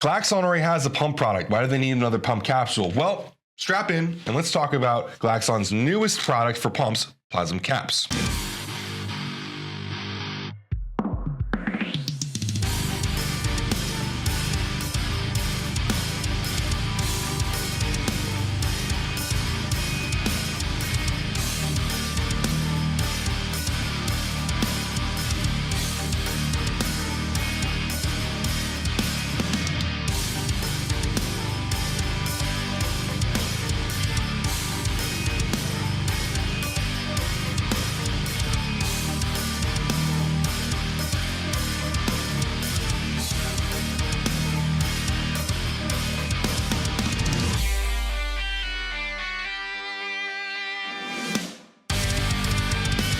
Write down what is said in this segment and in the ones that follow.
Glaxon already has a pump product. Why do they need another pump capsule? Well, strap in and let's talk about Glaxon's newest product for pumps, PLASM CAPS.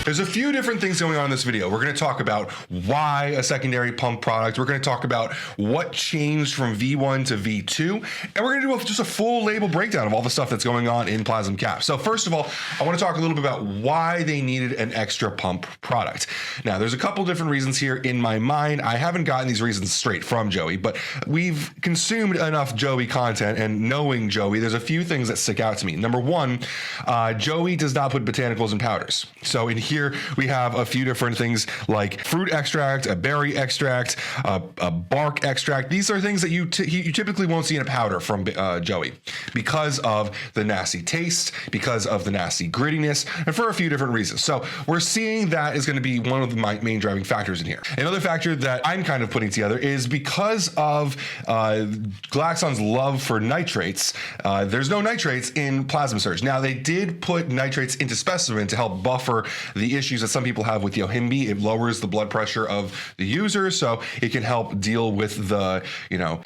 There's a few different things going on in this video. We're going to talk about why a secondary pump product. We're going to talk about what changed from V1 to V2. And we're going to do just a full label breakdown of all the stuff that's going on in PLASM CAPS. So first of all, I want to talk a little bit about why they needed an extra pump product. Now, there's a couple different reasons here in my mind. I haven't gotten these reasons straight from Joey, but we've consumed enough Joey content, and knowing Joey, there's a few things that stick out to me. Number one, Joey does not put botanicals in powders. So in here, we have a few different things like fruit extract, a berry extract, a bark extract. These are things that you typically won't see in a powder from Joey because of the nasty taste, because of the nasty grittiness, and for a few different reasons. So we're seeing that is going to be one of my main driving factors in here. Another factor that I'm kind of putting together is because of Glaxon's love for nitrates. There's no nitrates in Plasma Surge. Now, they did put nitrates into specimen to help buffer the issues that some people have with Yohimbe. It lowers the blood pressure of the user, so it can help deal with the,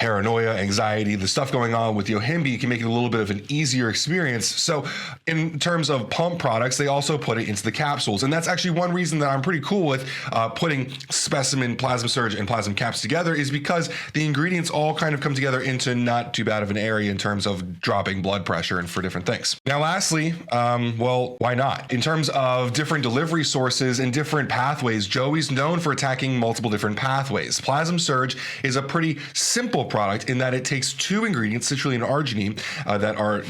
paranoia, anxiety, the stuff going on with Yohimbe. It can make it a little bit of an easier experience. So in terms of pump products, they also put it into the capsules. And that's actually one reason that I'm pretty cool with putting specimen, Plasma Surge, and PLASM CAPS together, is because the ingredients all kind of come together into not too bad of an area in terms of dropping blood pressure and for different things. Now, lastly, well, why not? In terms of different delivery sources and different pathways, Joey's known for attacking multiple different pathways. PLASM Surge is a pretty simple product in that it takes two ingredients, citrulline and arginine, that are,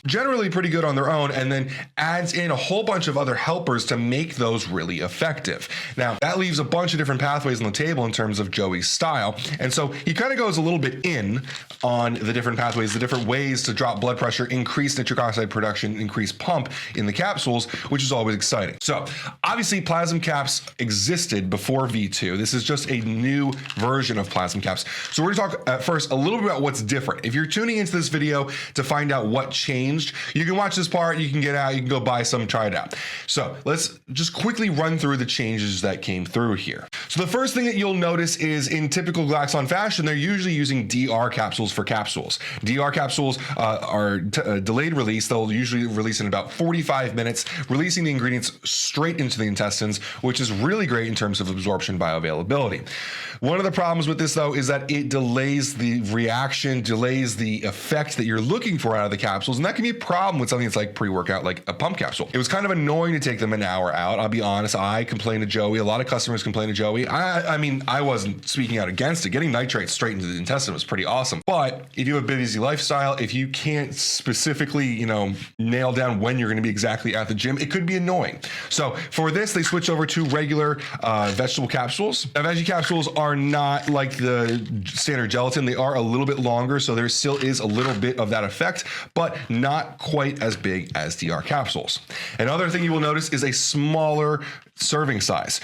generally pretty good on their own, and then adds in a whole bunch of other helpers to make those really effective. Now, that leaves a bunch of different pathways on the table in terms of Joey's style, and so he kind of goes a little bit in on the different pathways, the different ways to drop blood pressure, increase nitric oxide production, increase pump in the capsules, which is always exciting. So obviously, PLASM CAPS existed before V2. This is just a new version of PLASM CAPS. So we're going to talk at first a little bit about what's different. If you're tuning into this video to find out what changed, you can watch this part, you can get out, you can go buy some, try it out. So let's just quickly run through the changes that came through here. So the first thing that you'll notice is, in typical Glaxon fashion, they're usually using DR capsules for capsules. DR capsules are delayed release. They'll usually release in about 45 minutes, releasing the ingredients straight into the intestines, which is really great in terms of absorption bioavailability. One of the problems with this, though, is that it delays the reaction, delays the effect that you're looking for out of the capsules, and that can be a problem with something that's like pre-workout, like a pump capsule. It was kind of annoying to take them an hour out. I'll be honest, I complained to Joey. A lot of customers complained to Joey. I mean, I wasn't speaking out against it. Getting nitrates straight into the intestine was pretty awesome. But if you have a busy lifestyle, if you can't specifically, nail down when you're going to be exactly at the gym, it could be annoying. So for this, they switch over to regular vegetable capsules. Now, veggie capsules are not like the standard gelatin. They are a little bit longer, so there still is a little bit of that effect, but not quite as big as DR capsules. Another thing you will notice is a smaller serving size.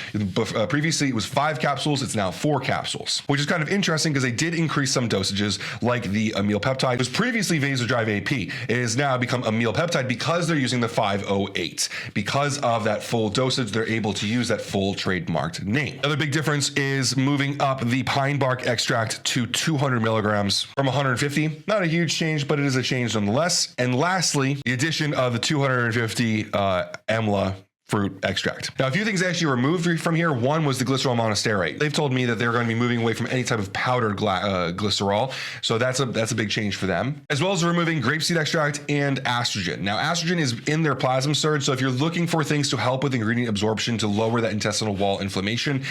Previously, it was 5 capsules. It's now 4 capsules, which is kind of interesting because they did increase some dosages, like the amyl peptide. It was previously vasodrive AP. It has now become amyl peptide because they're using the 508. Because of that full dosage, they're able to use that full trademarked name. Another big difference is moving up the pine bark extract to 200 milligrams from 150. Not a huge change, but it is a change nonetheless. And lastly, the addition of the 250 EMLA fruit extract. Now, a few things actually removed from here. One was the glycerol monosterate. They've told me that they're going to be moving away from any type of powdered glycerol. So that's a big change for them, as well as removing grapeseed extract and estrogen. Now, estrogen is in their plasm surge. So if you're looking for things to help with ingredient absorption to lower that intestinal wall inflammation,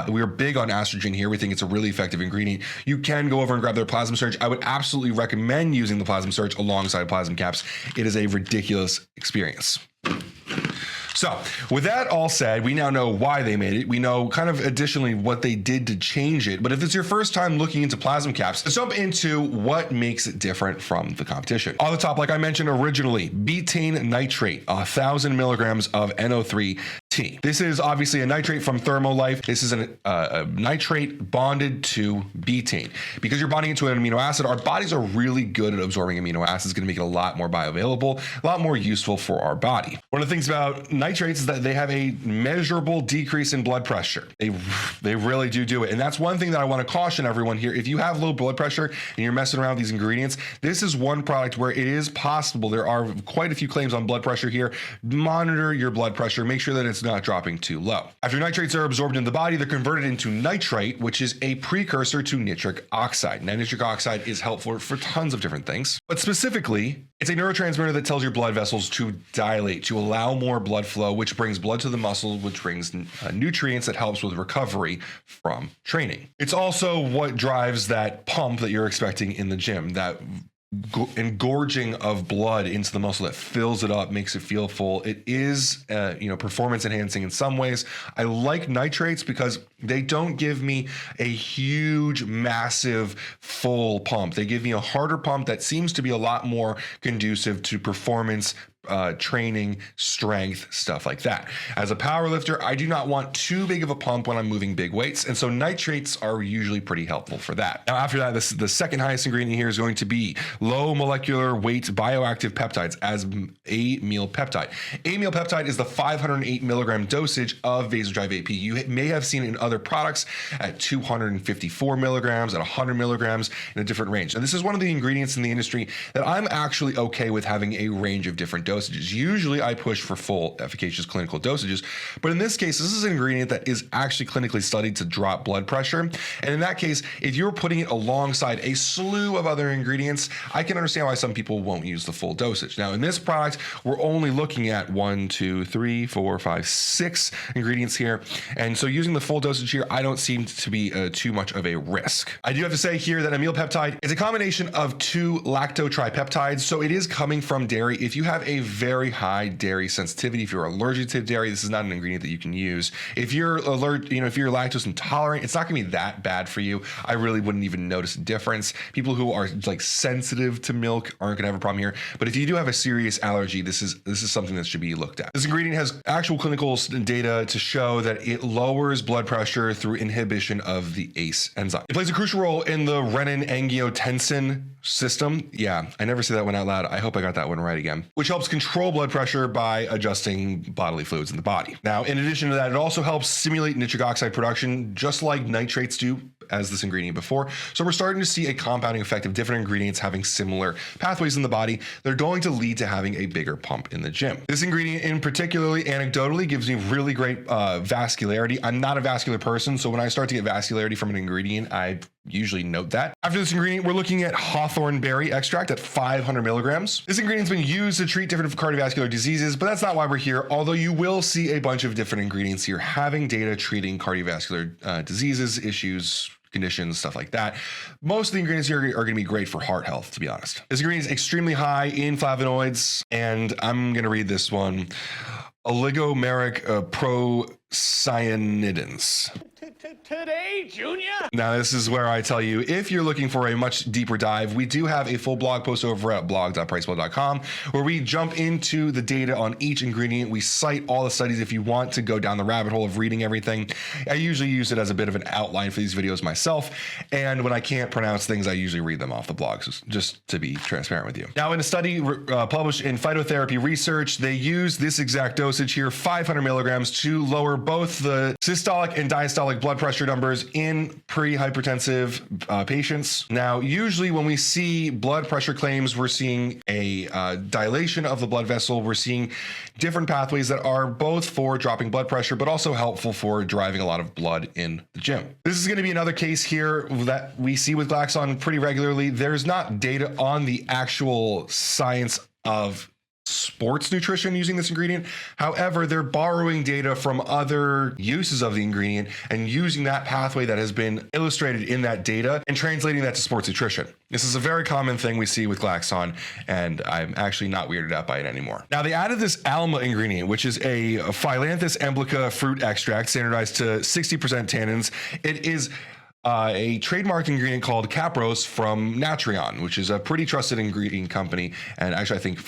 we're big on estrogen here. We think it's a really effective ingredient. You can go over and grab their plasma surge. I would absolutely recommend using the plasma surge alongside plasma caps. It is a ridiculous experience. So with that all said, we now know why they made it. We know kind of additionally what they did to change it. But if it's your first time looking into plasma caps, let's jump into what makes it different from the competition. On the top, like I mentioned originally, betaine nitrate, 1,000 milligrams of NO3. This is obviously a nitrate from Thermolife. This is a nitrate bonded to betaine. Because you're bonding it to an amino acid, our bodies are really good at absorbing amino acids. It's going to make it a lot more bioavailable, a lot more useful for our body. One of the things about nitrates is that they have a measurable decrease in blood pressure. They really do it. And that's one thing that I want to caution everyone here. If you have low blood pressure and you're messing around with these ingredients, this is one product where it is possible. There are quite a few claims on blood pressure here. Monitor your blood pressure. Make sure that it's not dropping too low. After nitrates are absorbed in the body, they're converted into nitrite, which is a precursor to nitric oxide. Now, nitric oxide is helpful for tons of different things, but specifically, it's a neurotransmitter that tells your blood vessels to dilate, to allow more blood flow, which brings blood to the muscle, which brings nutrients that helps with recovery from training. It's also what drives that pump that you're expecting in the gym, that engorging of blood into the muscle that fills it up, makes it feel full. It is, performance enhancing in some ways. I like nitrates because they don't give me a huge, massive, full pump. They give me a harder pump that seems to be a lot more conducive to performance training, strength, stuff like that. As a power lifter, I do not want too big of a pump when I'm moving big weights, and so nitrates are usually pretty helpful for that. Now, after that, the second highest ingredient here is going to be low molecular weight bioactive peptides as a meal peptide. A meal peptide is the 508 milligram dosage of Vasodrive AP. You may have seen it in other products at 254 milligrams, at 100 milligrams, in a different range. And this is one of the ingredients in the industry that I'm actually okay with having a range of different dosages. Usually I push for full efficacious clinical dosages, but in this case, this is an ingredient that is actually clinically studied to drop blood pressure. And in that case, if you're putting it alongside a slew of other ingredients, I can understand why some people won't use the full dosage. Now, in this product, we're only looking at 6 ingredients here. And so using the full dosage here, I don't seem to be too much of a risk. I do have to say here that a meal peptide is a combination of 2 lactotripeptides. So it is coming from dairy. If you have a very high dairy sensitivity, if you're allergic to dairy, this is not an ingredient that you can use. If you're allergic, if you're lactose intolerant, it's not gonna be that bad for you. I really wouldn't even notice a difference. People who are like sensitive to milk aren't gonna have a problem here. But if you do have a serious allergy, this is something that should be looked at. This ingredient has actual clinical data to show that it lowers blood pressure through inhibition of the ACE enzyme. It plays a crucial role in the renin-angiotensin system. Yeah, I never say that one out loud. I hope I got that one right again. Which helps control blood pressure by adjusting bodily fluids in the body. Now, in addition to that, it also helps stimulate nitric oxide production, just like nitrates do as this ingredient before. So we're starting to see a compounding effect of different ingredients having similar pathways in the body. They're going to lead to having a bigger pump in the gym. This ingredient in particularly, anecdotally, gives me really great vascularity. I'm not a vascular person, so when I start to get vascularity from an ingredient, I usually note that. After this ingredient, we're looking at hawthorn berry extract at 500 milligrams. This ingredient's been used to treat different cardiovascular diseases, but that's not why we're here, although you will see a bunch of different ingredients here having data treating cardiovascular diseases, issues, conditions, stuff like that. Most of the ingredients here are going to be great for heart health, to be honest. This ingredient is extremely high in flavonoids, and I'm going to read this one. Oligomeric procyanidins. Today, Junior? Now, this is where I tell you, if you're looking for a much deeper dive, we do have a full blog post over at blog.priceplow.com where we jump into the data on each ingredient. We cite all the studies if you want to go down the rabbit hole of reading everything. I usually use it as a bit of an outline for these videos myself, and when I can't pronounce things, I usually read them off the blog, so just to be transparent with you. Now, in a study published in Phytotherapy Research, they use this exact dosage here, 500 milligrams, to lower both the systolic and diastolic systolic blood pressure numbers in pre-hypertensive patients. Now, usually when we see blood pressure claims, we're seeing a dilation of the blood vessel. We're seeing different pathways that are both for dropping blood pressure, but also helpful for driving a lot of blood in the gym. This is going to be another case here that we see with Glaxon pretty regularly. There's not data on the actual science of sports nutrition using this ingredient. However, they're borrowing data from other uses of the ingredient and using that pathway that has been illustrated in that data and translating that to sports nutrition. This is a very common thing we see with Glaxon, and I'm actually not weirded out by it anymore. Now, they added this Alma ingredient, which is a Phyllanthus emblica fruit extract, standardized to 60% tannins. It is a trademarked ingredient called Capros from Natreon, which is a pretty trusted ingredient company, and actually I think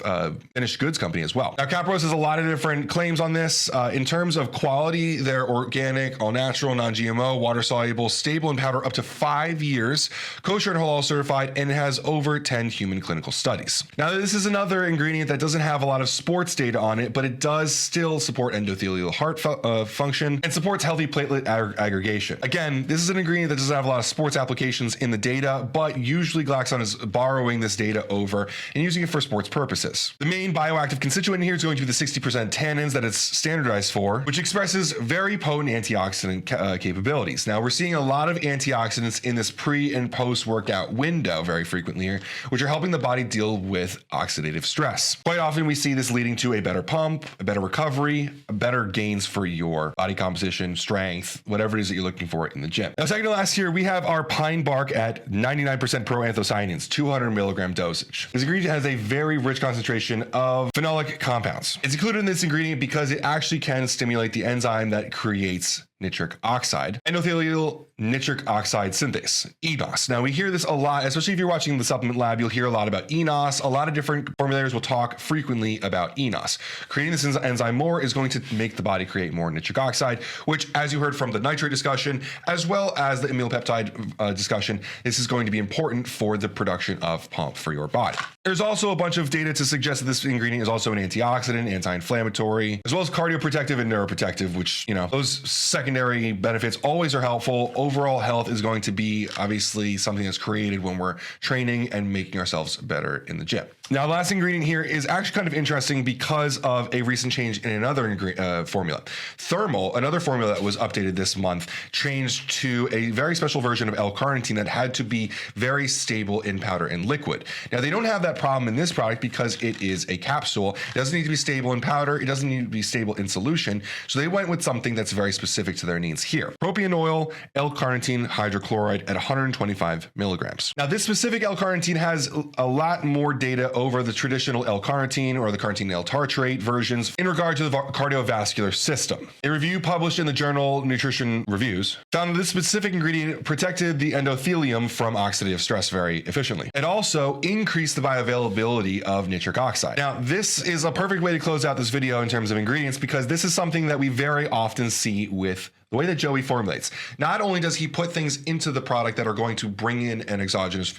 finished goods company as well. Now, Capros has a lot of different claims on this. In terms of quality, they're organic, all natural, non-GMO, water soluble, stable in powder up to 5 years, kosher and halal certified, and has over 10 human clinical studies. Now, this is another ingredient that doesn't have a lot of sports data on it, but it does still support endothelial heart function and supports healthy platelet aggregation. Again, this is an ingredient that doesn't have a lot of sports applications in the data, but usually Glaxon is borrowing this data over and using it for sports purposes. The main bioactive constituent here is going to be the 60% tannins that it's standardized for, which expresses very potent antioxidant capabilities. Now, we're seeing a lot of antioxidants in this pre and post workout window very frequently here, which are helping the body deal with oxidative stress. Quite often we see this leading to a better pump, a better recovery, better gains for your body composition, strength, whatever it is that you're looking for in the gym. Now, second to last here, we have our pine bark at 99% proanthocyanins, 200 milligram dosage. This ingredient has a very rich concentration of phenolic compounds. It's included in this ingredient because it actually can stimulate the enzyme that creates nitric oxide, endothelial nitric oxide synthase, eNOS. Now, we hear this a lot, especially if you're watching the supplement lab, you'll hear a lot about eNOS. A lot of different formulators will talk frequently about eNOS. Creating this enzyme more is going to make the body create more nitric oxide, which, as you heard from the nitrate discussion, as well as the amyl peptide discussion, this is going to be important for the production of pump for your body. There's also a bunch of data to suggest that this ingredient is also an antioxidant, anti-inflammatory, as well as cardioprotective and neuroprotective, which, you know, those secondary benefits always are helpful. Overall health is going to be obviously something that's created when we're training and making ourselves better in the gym. Now, the last ingredient here is actually kind of interesting because of a recent change in another formula. Thermal, another formula that was updated this month, changed to a very special version of L-carnitine that had to be very stable in powder and liquid. Now, they don't have that problem in this product because it is a capsule. It doesn't need to be stable in powder. It doesn't need to be stable in solution. So they went with something that's very specific to their needs here. Propionyl L-carnitine hydrochloride at 125 milligrams. Now, this specific L-carnitine has a lot more data over the traditional L-carnitine or the carnitine L-tartrate versions in regard to the cardiovascular system. A review published in the journal Nutrition Reviews found that this specific ingredient protected the endothelium from oxidative stress very efficiently. It also increased the bioavailability of nitric oxide. Now, this is a perfect way to close out this video in terms of ingredients because this is something that we very often see with the way that Joey formulates. Not only does he put things into the product that are going to bring in an exogenous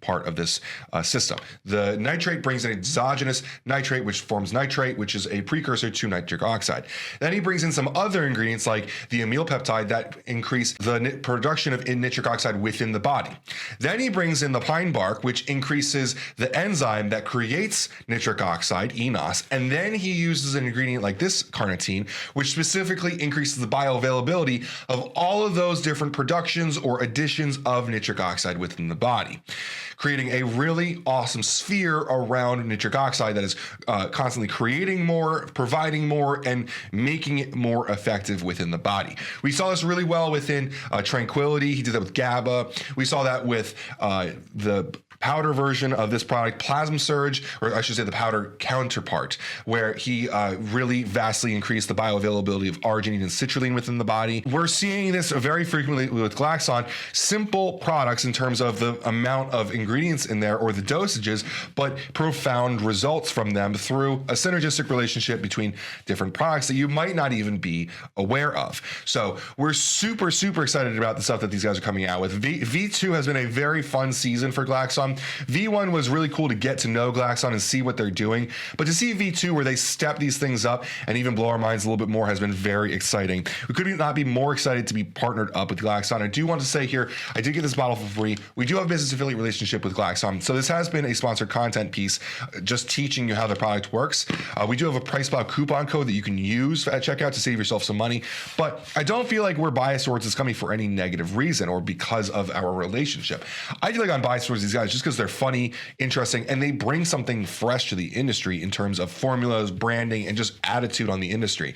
part of this system. The nitrate brings an exogenous nitrate, which forms nitrate, which is a precursor to nitric oxide. Then he brings in some other ingredients like the amyl peptide that increase the production of nitric oxide within the body. Then he brings in the pine bark, which increases the enzyme that creates nitric oxide, eNOS. And then he uses an ingredient like this carnitine, which specifically increases the bioavailability of all of those different productions or additions of nitric oxide within the body, creating a really awesome sphere around nitric oxide that is constantly creating more, providing more, and making it more effective within the body. We saw this really well within Tranquility. He did that with GABA. We saw that with the powder version of this product, Plasm Surge, or I should say the powder counterpart, where he really vastly increased the bioavailability of arginine and citrulline within the body. We're seeing this very frequently with Glaxon, simple products in terms of the amount of ingredients in there or the dosages, but profound results from them through a synergistic relationship between different products that you might not even be aware of. So we're super, super excited about the stuff that these guys are coming out with. V2 has been a very fun season for Glaxon. V1 was really cool to get to know Glaxon and see what they're doing, but to see V2 where they step these things up and even blow our minds a little bit more has been very exciting. We could not not be more excited to be partnered up with Glaxon. I do want to say here, I did get this bottle for free. We do have a business affiliate relationship with Glaxon. So this has been a sponsored content piece, just teaching you how the product works. We do have a PricePlow coupon code that you can use at checkout to save yourself some money. But I don't feel like we're biased towards this company for any negative reason or because of our relationship. I feel like I'm biased towards these guys just because they're funny, interesting, and they bring something fresh to the industry in terms of formulas, branding, and just attitude on the industry.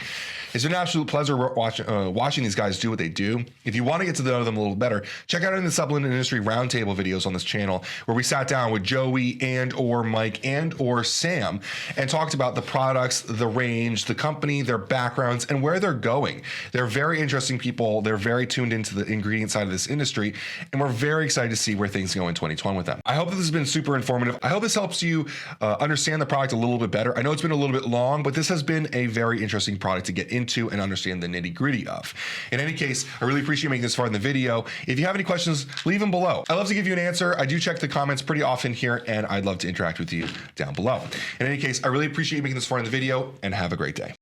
It's been an absolute pleasure watching these guys do what they do. If you want to get to know them a little better, check out the supplement industry roundtable videos on this channel where we sat down with Joey and/or Mike and/or Sam and talked about the products, the range, the company, their backgrounds, and where they're going. They're very interesting people. They're very tuned into the ingredient side of this industry, and we're very excited to see where things go in 2020 with them. I hope that this has been super informative. I hope this helps you understand the product a little bit better. I know it's been a little bit long, but this has been a very interesting product to get into and understand the nitty-gritty of. In any case, I really appreciate making this far in the video. If you have any questions, leave them below. I love to give you an answer. I do check the comments pretty often here, and I'd love to interact with you down below. In any case, I really appreciate you making this far in the video, and have a great day.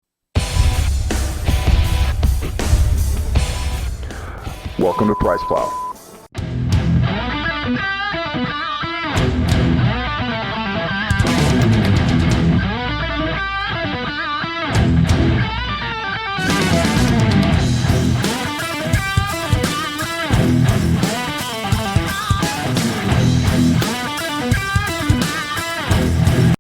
Welcome to PricePlow.